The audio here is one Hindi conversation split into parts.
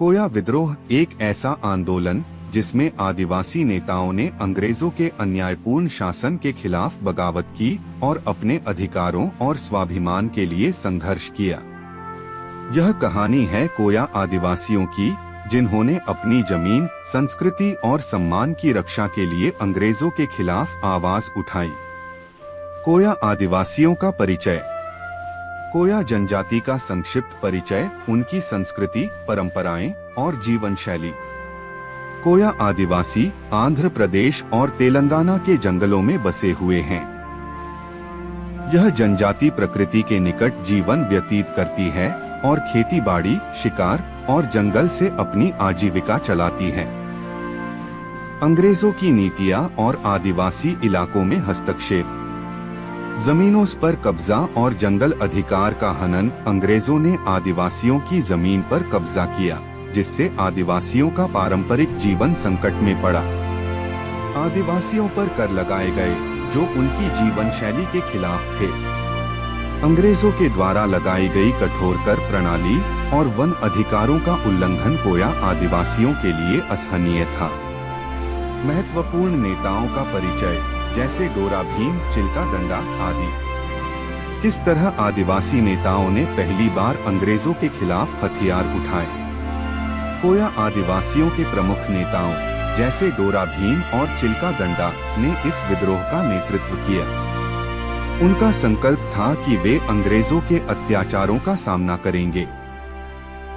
कोया विद्रोह एक ऐसा आंदोलन जिसमें आदिवासी नेताओं ने अंग्रेजों के अन्यायपूर्ण शासन के खिलाफ बगावत की और अपने अधिकारों और स्वाभिमान के लिए संघर्ष किया। यह कहानी है कोया आदिवासियों की, जिन्होंने अपनी जमीन, संस्कृति और सम्मान की रक्षा के लिए अंग्रेजों के खिलाफ आवाज उठाई। कोया आदिवासियों का परिचय। कोया जनजाति का संक्षिप्त परिचय, उनकी संस्कृति, परंपराएं और जीवन शैली। कोया आदिवासी आंध्र प्रदेश और तेलंगाना के जंगलों में बसे हुए हैं। यह जनजाति प्रकृति के निकट जीवन व्यतीत करती है और खेती-बाड़ी, शिकार और जंगल से अपनी आजीविका चलाती है। अंग्रेजों की नीतियां और आदिवासी इलाकों में हस्तक्षेप। जमीनों पर कब्जा और जंगल अधिकार का हनन। अंग्रेजों ने आदिवासियों की जमीन पर कब्जा किया, जिससे आदिवासियों का पारंपरिक जीवन संकट में पड़ा। आदिवासियों पर कर लगाए गए, जो उनकी जीवन शैली के खिलाफ थे। अंग्रेजों के द्वारा लगाई गई कठोर कर प्रणाली और वन अधिकारों का उल्लंघन कोया आदिवासियों के लिए असहनीय था। महत्वपूर्ण नेताओं का परिचय, जैसे डोरा भीम, चिल्का दंडा आदि। किस तरह आदिवासी नेताओं ने पहली बार अंग्रेजों के खिलाफ हथियार उठाए। कोया आदिवासियों के प्रमुख नेताओं, जैसे डोरा भीम और चिल्का दंडा, ने इस विद्रोह का नेतृत्व किया। उनका संकल्प था कि वे अंग्रेजों के अत्याचारों का सामना करेंगे।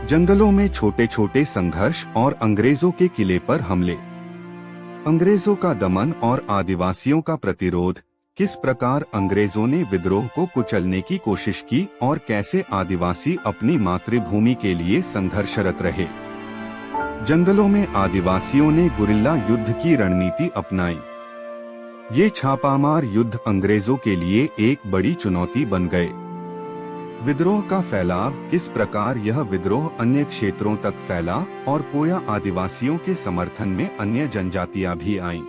जंगलों में छोटे छोटे संघर्ष और अंग्रेजों के किले पर हमले। अंग्रेजों का दमन और आदिवासियों का प्रतिरोध। किस प्रकार अंग्रेजों ने विद्रोह को कुचलने की कोशिश की और कैसे आदिवासी अपनी मातृभूमि के लिए संघर्षरत रहे। जंगलों में आदिवासियों ने गुरिल्ला युद्ध की रणनीति अपनाई। ये छापामार युद्ध अंग्रेजों के लिए एक बड़ी चुनौती बन गए। विद्रोह का फैलाव। किस प्रकार यह विद्रोह अन्य क्षेत्रों तक फैला और कोया आदिवासियों के समर्थन में अन्य जनजातियां भी आईं।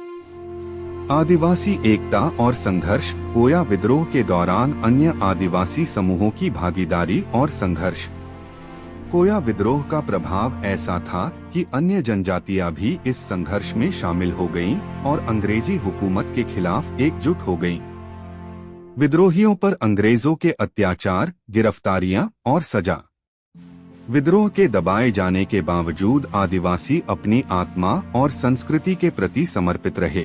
आदिवासी एकता और संघर्ष। कोया विद्रोह के दौरान अन्य आदिवासी समूहों की भागीदारी और संघर्ष। कोया विद्रोह का प्रभाव ऐसा था कि अन्य जनजातियां भी इस संघर्ष में शामिल हो गईं और अंग्रेजी हुकूमत के खिलाफ एकजुट हो गईं। विद्रोहियों पर अंग्रेजों के अत्याचार, गिरफ्तारियां और सजा। विद्रोह के दबाए जाने के बावजूद आदिवासी अपनी आत्मा और संस्कृति के प्रति समर्पित रहे।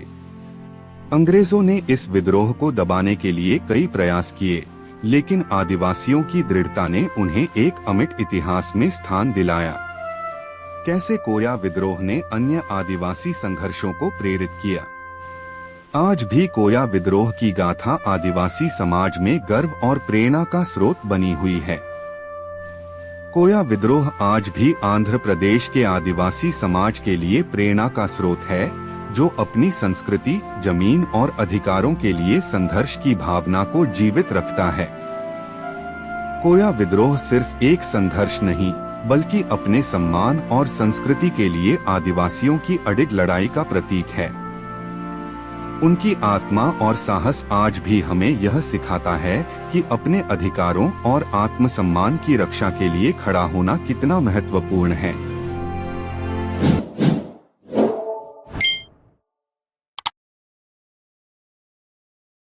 अंग्रेजों ने इस विद्रोह को दबाने के लिए कई प्रयास किए, लेकिन आदिवासियों की दृढ़ता ने उन्हें एक अमिट इतिहास में स्थान दिलाया। कैसे कोया विद्रोह ने अन्य आदिवासी संघर्षों को प्रेरित किया। आज भी कोया विद्रोह की गाथा आदिवासी समाज में गर्व और प्रेरणा का स्रोत बनी हुई है। कोया विद्रोह आज भी आंध्र प्रदेश के आदिवासी समाज के लिए प्रेरणा का स्रोत है, जो अपनी संस्कृति, जमीन और अधिकारों के लिए संघर्ष की भावना को जीवित रखता है। कोया विद्रोह सिर्फ एक संघर्ष नहीं, बल्कि अपने सम्मान और संस्कृति के लिए आदिवासियों की अडिग लड़ाई का प्रतीक है। उनकी आत्मा और साहस आज भी हमें यह सिखाता है कि अपने अधिकारों और आत्मसम्मान की रक्षा के लिए खड़ा होना कितना महत्वपूर्ण है।